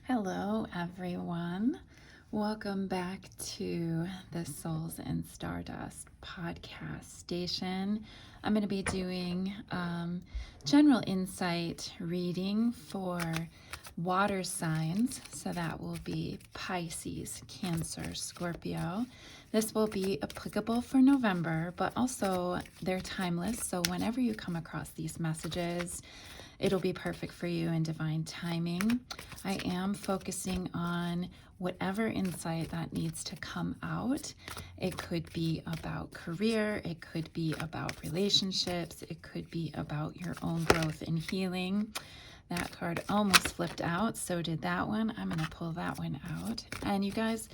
Hello, everyone. Welcome back to the Souls and Stardust podcast station. I'm going to be doing general insight reading for water signs. So that will be Pisces, Cancer, Scorpio. This will be applicable for November, but also they're timeless. So whenever you come across these messages, it'll be perfect for you in divine timing. I am focusing on whatever insight that needs to come out. It could be about career, it could be about relationships, it could be about your own growth and healing. That card almost flipped out, so did that one. I'm going to pull that one out. And you guys,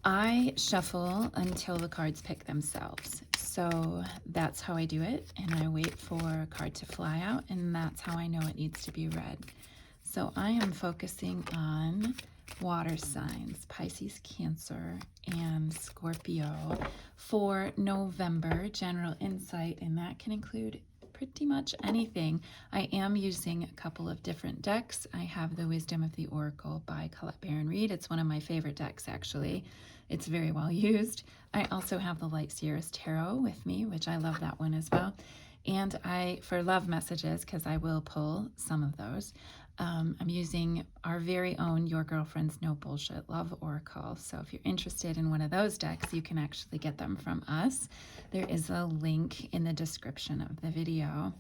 I shuffle until the cards pick themselves. So that's how I do it, and I wait for a card to fly out, and that's how I know it needs to be read. So I am focusing on water signs, Pisces, Cancer, and Scorpio for November, general insight, and that can include pretty much anything. I am using a couple of different decks. I have the Wisdom of the Oracle by Colette Baron-Reid. It's one of my favorite decks, actually. It's very well used. I also have the Light Seer's Tarot with me, which I love that one as well. And for love messages, because I will pull some of those, I'm using our very own Your Girlfriend's No-Bullsh Love Oracle. So if you're interested in one of those decks, you can actually get them from us. There is a link in the description of the video.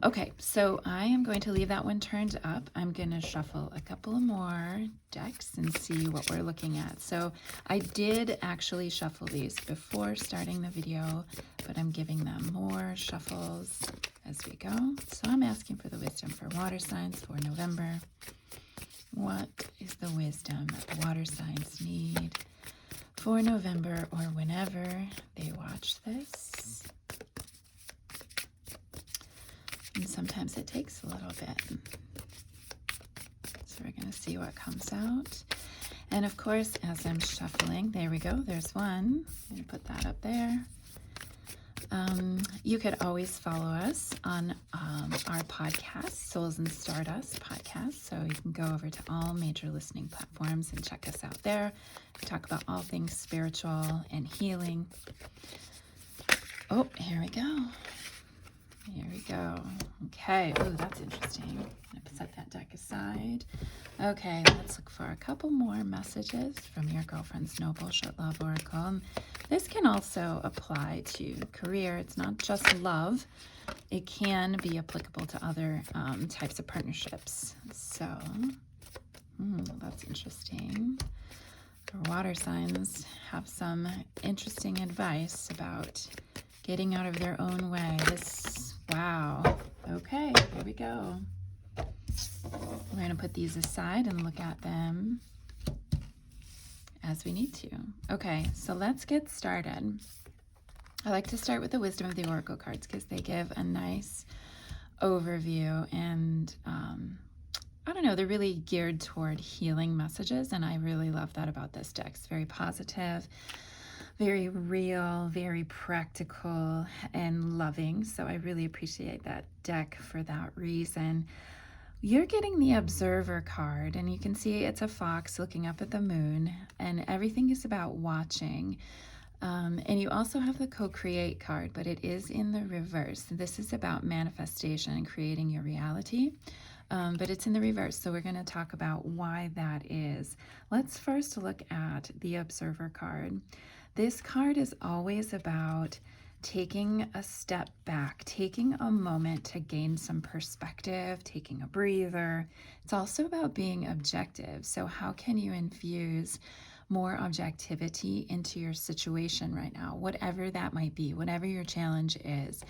Okay, so I am going to leave that one turned up. I'm going to shuffle a couple more decks and see what we're looking at. So I did actually shuffle these before starting the video, but I'm giving them more shuffles as we go. So I'm asking for the wisdom for water signs for November. What is the wisdom that the water signs need for November or whenever they watch this? And sometimes it takes a little bit. So we're going to see what comes out. And of course, as I'm shuffling, there we go, there's one. I'm going to put that up there. You could always follow us on our podcast, Souls and Stardust podcast. So you can go over to all major listening platforms and check us out there. We talk about all things spiritual and healing. Oh, here we go. Here we go. Okay. Oh, that's interesting. I'm going to set that deck aside. Okay, let's look for a couple more messages from Your Girlfriend's No-Bullsh Love Oracle. This can also apply to career. It's not just love. It can be applicable to other types of partnerships. So, that's interesting. Our water signs have some interesting advice about getting out of their own way. Wow. Okay, here we go. We're going to put these aside and look at them as we need to. Okay, so let's get started. I like to start with the Wisdom of the Oracle cards because they give a nice overview, and I don't know, they're really geared toward healing messages, and I really love that about this deck. It's very positive, very real, very practical and loving. So I really appreciate that deck for that reason. You're getting the Observer card, and you can see it's a fox looking up at the moon, and everything is about watching. And you also have the Co-Create card, but it is in the reverse. This is about manifestation and creating your reality. But it's in the reverse, so we're going to talk about why that is. Let's first look at the Observer card. This card is always about taking a step back, taking a moment to gain some perspective, taking a breather. It's also about being objective. So how can you infuse more objectivity into your situation right now, whatever that might be, whatever your challenge is?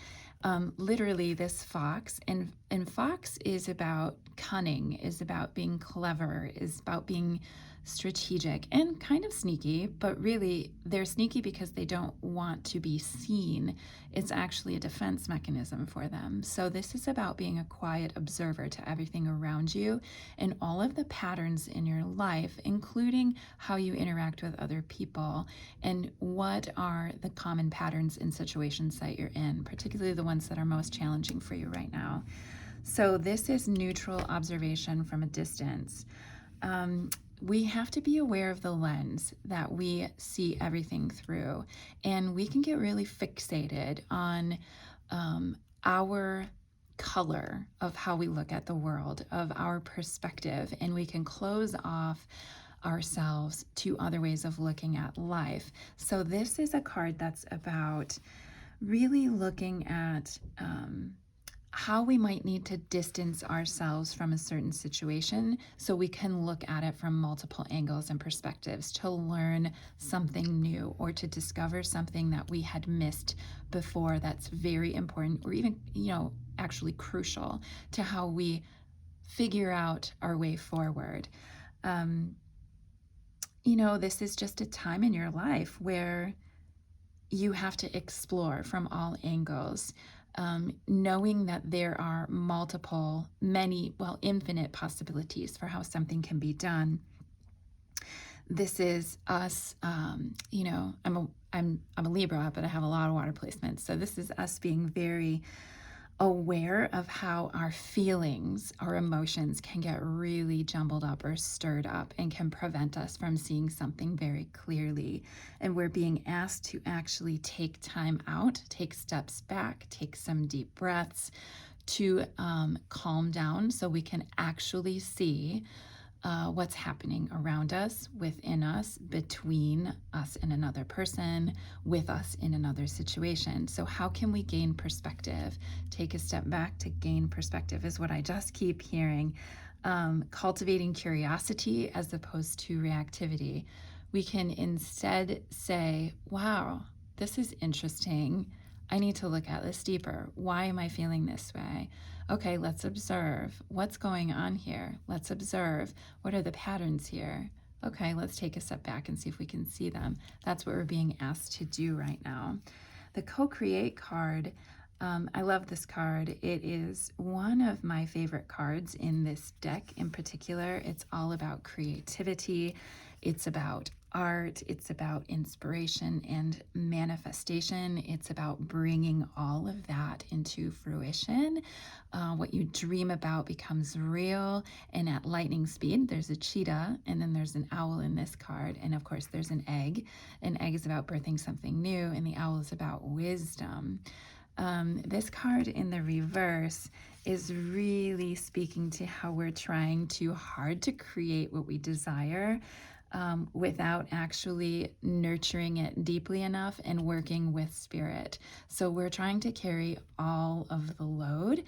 Literally this fox, and fox is about cunning, is about being clever, is about being strategic and kind of sneaky, but really they're sneaky because they don't want to be seen. It's actually a defense mechanism for them. So this is about being a quiet observer to everything around you and all of the patterns in your life, including how you interact with other people and what are the common patterns in situations that you're in, particularly the ones that are most challenging for you right now. So this is neutral observation from a distance. we have to be aware of the lens that we see everything through. And we can get really fixated on our color of how we look at the world, of our perspective, and we can close off ourselves to other ways of looking at life. So this is a card that's about really looking at how we might need to distance ourselves from a certain situation so we can look at it from multiple angles and perspectives to learn something new or to discover something that we had missed before that's very important, or even, actually crucial to how we figure out our way forward. This is just a time in your life where you have to explore from all angles, knowing that there are infinite possibilities for how something can be done. This is us, I'm a Libra, but I have a lot of water placements. So this is us being very aware of how our feelings, our emotions can get really jumbled up or stirred up and can prevent us from seeing something very clearly. And we're being asked to actually take time out, take steps back, take some deep breaths to calm down so we can actually see what's happening around us, within us, between us and another person, with us in another situation. So how can we gain perspective? Take a step back to gain perspective is what I just keep hearing. Cultivating curiosity as opposed to reactivity. We can instead say, wow, this is interesting. I need to look at this deeper. Why am I feeling this way? Okay, let's observe. What's going on here? Let's observe. What are the patterns here? Okay, let's take a step back and see if we can see them. That's what we're being asked to do right now. The Co-Create card, I love this card. It is one of my favorite cards in this deck in particular. It's all about creativity. It's about art. It's about inspiration and manifestation. It's about bringing all of that into fruition. What you dream about becomes real. And at lightning speed, there's a cheetah, and then there's an owl in this card. And of course, there's an egg. An egg is about birthing something new, and the owl is about wisdom. This card in the reverse is really speaking to how we're trying too hard to create what we desire, without actually nurturing it deeply enough and working with spirit. So we're trying to carry all of the load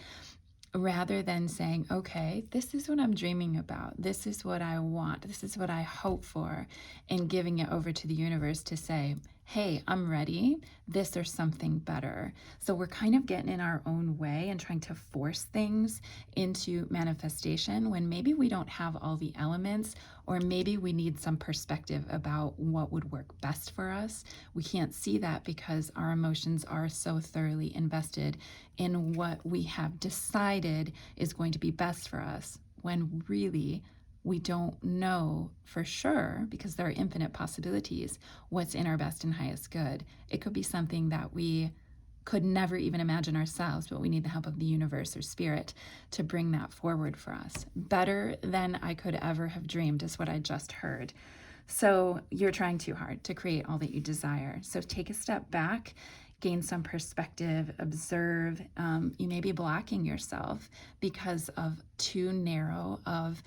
rather than saying, okay, this is what I'm dreaming about. This is what I want. This is what I hope for. And giving it over to the universe to say, hey, I'm ready, this or something better. So we're kind of getting in our own way and trying to force things into manifestation when maybe we don't have all the elements, or maybe we need some perspective about what would work best for us. We can't see that because our emotions are so thoroughly invested in what we have decided is going to be best for us, when really we don't know for sure, because there are infinite possibilities, what's in our best and highest good. It could be something that we could never even imagine ourselves, but we need the help of the universe or spirit to bring that forward for us. Better than I could ever have dreamed is what I just heard. So you're trying too hard to create all that you desire. So take a step back, gain some perspective, observe. You may be blocking yourself because of too narrow of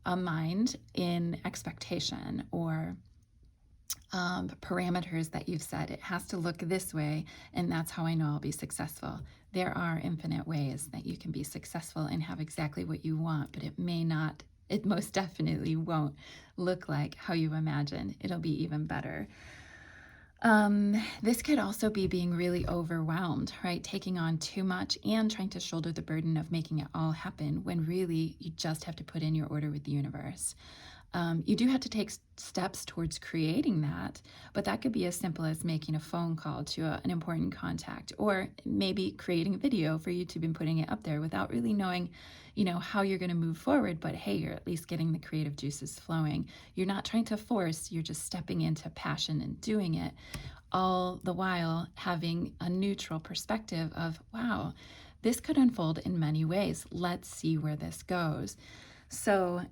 a mind in expectation, or parameters that you've set. It has to look this way, and that's how I know I'll be successful. There are infinite ways that you can be successful and have exactly what you want, but it most definitely won't look like how you imagine. It'll be even better. This could also be being really overwhelmed, right? Taking on too much and trying to shoulder the burden of making it all happen, when really you just have to put in your order with the universe. You do have to take steps towards creating that, but that could be as simple as making a phone call to an important contact, or maybe creating a video for YouTube and putting it up there without really knowing, how you're going to move forward. But hey, you're at least getting the creative juices flowing. You're not trying to force, you're just stepping into passion and doing it, all the while having a neutral perspective of, wow, this could unfold in many ways. Let's see where this goes. So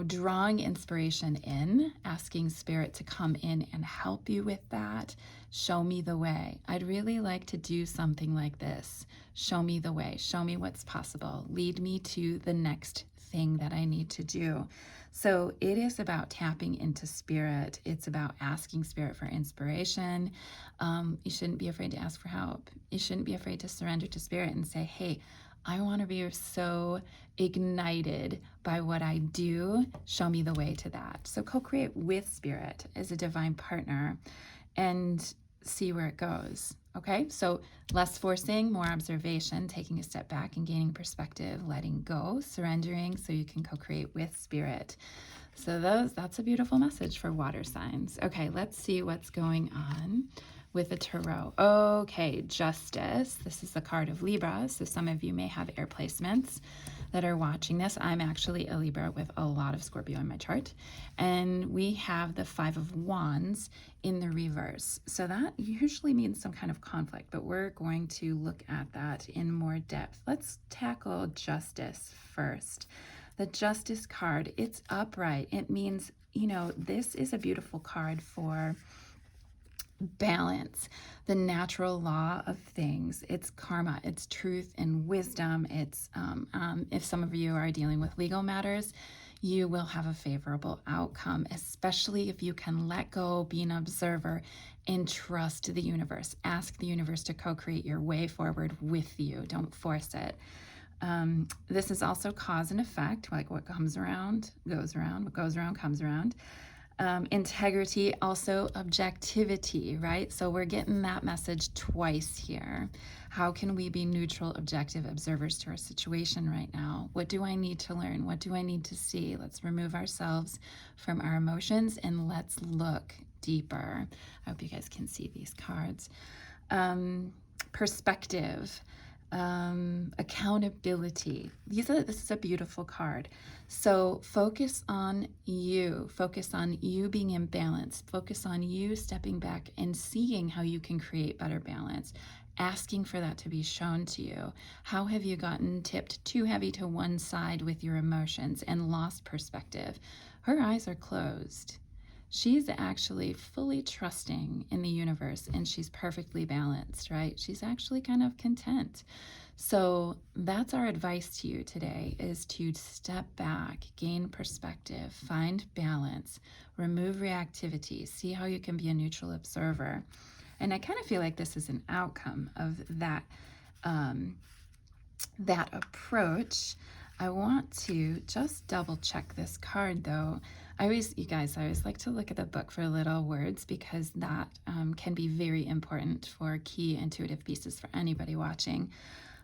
drawing inspiration in, asking spirit to come in and help you with that. Show me the way. I'd really like to do something like this. Show me the way. Show me what's possible. Lead me to the next thing that I need to do. So it is about tapping into spirit. It's about asking spirit for inspiration. You shouldn't be afraid to ask for help. You shouldn't be afraid to surrender to spirit and say, hey, I want to be so ignited by what I do. Show me the way to that. So co-create with spirit as a divine partner and see where it goes. Okay, so less forcing, more observation, taking a step back and gaining perspective, letting go, surrendering so you can co-create with spirit. So that's a beautiful message for water signs. Okay, let's see what's going on with the tarot. Okay, Justice. This is the card of Libra. So some of you may have air placements that are watching this. I'm actually a Libra with a lot of Scorpio in my chart. And we have the Five of Wands in the reverse. So that usually means some kind of conflict, but we're going to look at that in more depth. Let's tackle Justice first. The Justice card, it's upright. It means, this is a beautiful card for balance, the natural law of things. It's karma, it's truth and wisdom. It's if some of you are dealing with legal matters, you will have a favorable outcome, especially if you can let go, be an observer, and trust the universe. Ask the universe to co-create your way forward with you. Don't force it. This is also cause and effect, like what comes around goes around, what goes around comes around. Integrity, also objectivity, right? So we're getting that message twice here. How can we be neutral, objective observers to our situation right now? What do I need to learn? What do I need to see? Let's remove ourselves from our emotions and let's look deeper. I hope you guys can see these cards. Perspective. Accountability. This is a beautiful card. So focus on you being in balance, focus on you stepping back and seeing how you can create better balance, asking for that to be shown to you. How have you gotten tipped too heavy to one side with your emotions and lost perspective? Her eyes are closed. She's actually fully trusting in the universe and she's perfectly balanced, right? She's actually kind of content. So that's our advice to you today, is to step back, gain perspective, find balance, remove reactivity, see how you can be a neutral observer. And I kind of feel like this is an outcome of that, that approach. I want to just double check this card though. I always like to look at the book for little words because that can be very important for key intuitive pieces for anybody watching.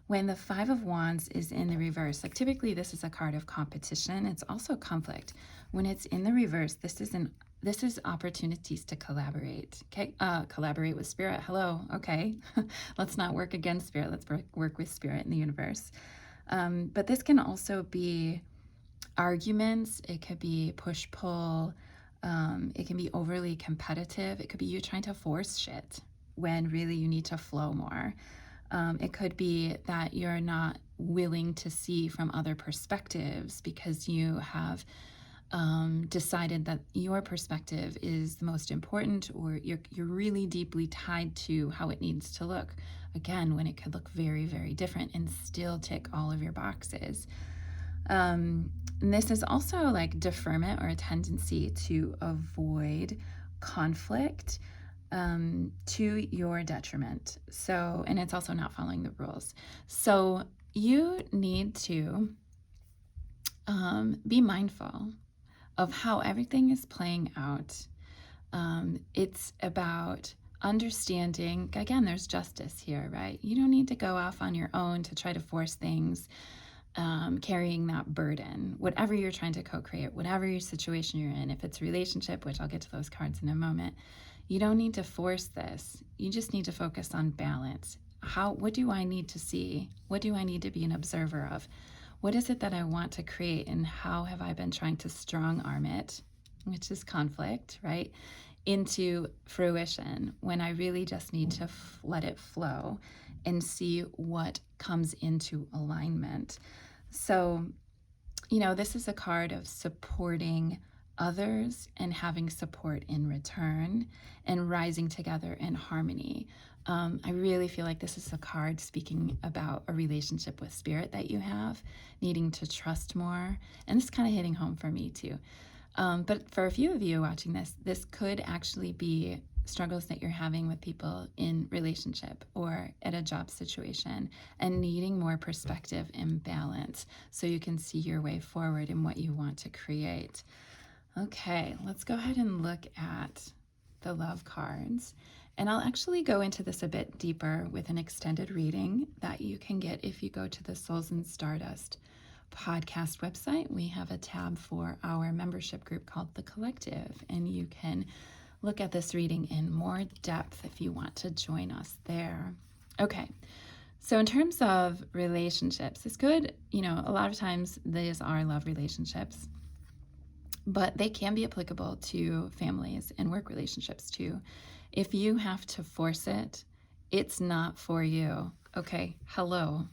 When the Five of Wands is in the reverse, like typically this is a card of competition. It's also conflict. When it's in the reverse, this is opportunities to collaborate. Okay, collaborate with spirit. Hello. Okay, let's not work against spirit. Let's work with spirit in the universe. But this can also be arguments. It could be push-pull. It can be overly competitive. It could be you trying to force shit when really you need to flow more. It could be that you're not willing to see from other perspectives because you have decided that your perspective is the most important, or you're really deeply tied to how it needs to look. Again, when it could look very, very different and still tick all of your boxes. And this is also like deferment or a tendency to avoid conflict to your detriment. So, and it's also not following the rules. So you need to be mindful of how everything is playing out. It's about understanding, again, there's justice here, right? You don't need to go off on your own to try to force things, carrying that burden, whatever you're trying to co-create, whatever your situation you're in. If it's relationship, which I'll get to those cards in a moment, you don't need to force this. You just need to focus on balance. What do I need to see? What do I need to be an observer of? What is it that I want to create, and how have I been trying to strong arm it, which is conflict, right, into fruition, when I really just need to let it flow and see what comes into alignment. So this is a card of supporting others and having support in return and rising together in harmony. I really feel like this is a card speaking about a relationship with spirit that you have, needing to trust more. And this is kind of hitting home for me too. But for a few of you watching this could actually be struggles that you're having with people in relationship or at a job situation and needing more perspective and balance so you can see your way forward in what you want to create. Okay, let's go ahead and look at the love cards. And I'll actually go into this a bit deeper with an extended reading that you can get if you go to the Souls and Stardust podcast website. We have a tab for our membership group called The Collective, and you can look at this reading in more depth if you want to join us there. Okay, so in terms of relationships, it's good, a lot of times these are love relationships, but they can be applicable to families and work relationships too. If you have to force it, it's not for you. Okay, hello.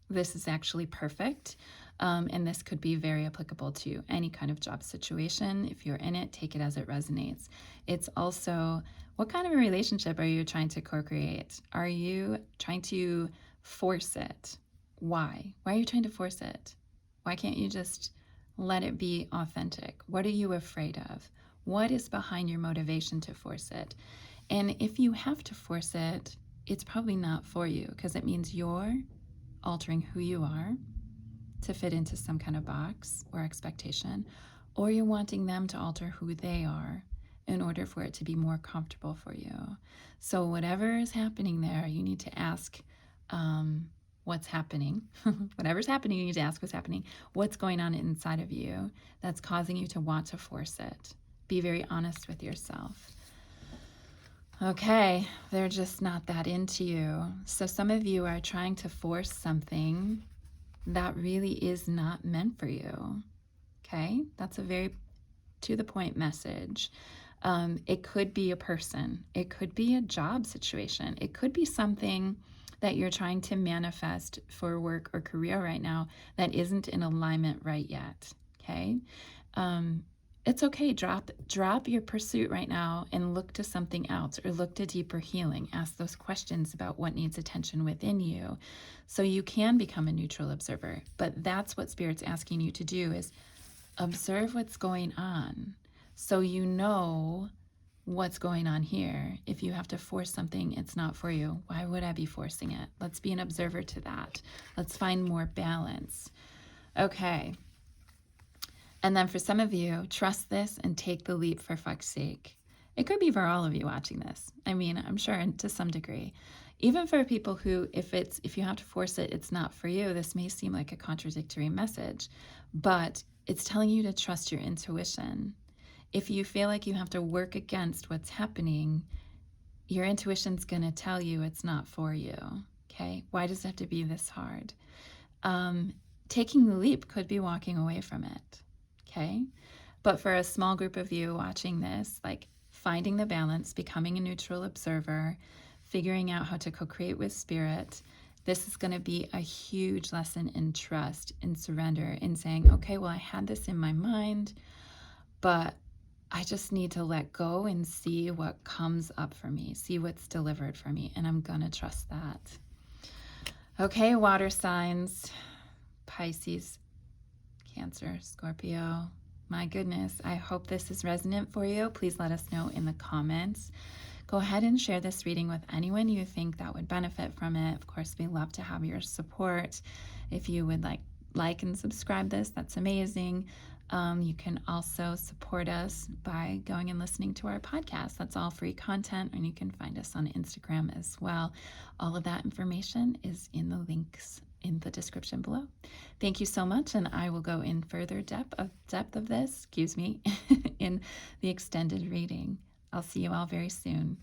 This is actually perfect. And this could be very applicable to any kind of job situation. If you're in it, take it as it resonates. It's also, what kind of a relationship are you trying to co-create? Are you trying to force it? Why? Why are you trying to force it? Why can't you just let it be authentic? What are you afraid of? What is behind your motivation to force it? And if you have to force it, it's probably not for you, because it means you're altering who you are to fit into some kind of box or expectation, or you're wanting them to alter who they are in order for it to be more comfortable for you. So whatever is happening there, you need to ask what's happening. Whatever's happening, you need to ask what's happening. What's going on inside of you that's causing you to want to force it? Be very honest with yourself. Okay, they're just not that into you. So some of you are trying to force something that really is not meant for you. Okay, that's a very to the point message. It could be a person, it could be a job situation, it could be something that you're trying to manifest for work or career right now that isn't in alignment right yet. Okay, it's okay. Drop your pursuit right now and look to something else, or look to deeper healing. Ask those questions about what needs attention within you so you can become a neutral observer. But that's what Spirit's asking you to do, is observe what's going on so you know what's going on here. If you have to force something, it's not for you. Why would I be forcing it? Let's be an observer to that. Let's find more balance. Okay. And then for some of you, trust this and take the leap for fuck's sake. It could be for all of you watching this. I mean, I'm sure to some degree. Even for people who, if you have to force it, it's not for you, this may seem like a contradictory message, but it's telling you to trust your intuition. If you feel like you have to work against what's happening, your intuition's going to tell you it's not for you. Okay? Why does it have to be this hard? Taking the leap could be walking away from it. Okay, but for a small group of you watching this, like finding the balance, becoming a neutral observer, figuring out how to co-create with spirit, this is going to be a huge lesson in trust, in surrender, in saying, okay, well, I had this in my mind, but I just need to let go and see what comes up for me, see what's delivered for me, and I'm going to trust that. Okay, water signs, Pisces, Cancer, Scorpio. My goodness, I hope this is resonant for you. Please let us know in the comments. Go ahead and share this reading with anyone you think that would benefit from it. Of course, we love to have your support. If you would like and subscribe this, that's amazing. You can also support us by going and listening to our podcast. That's all free content, and you can find us on Instagram as well. All of that information is in the links in the description below. Thank you so much, and I will go in further depth of this, in the extended reading. I'll see you all very soon.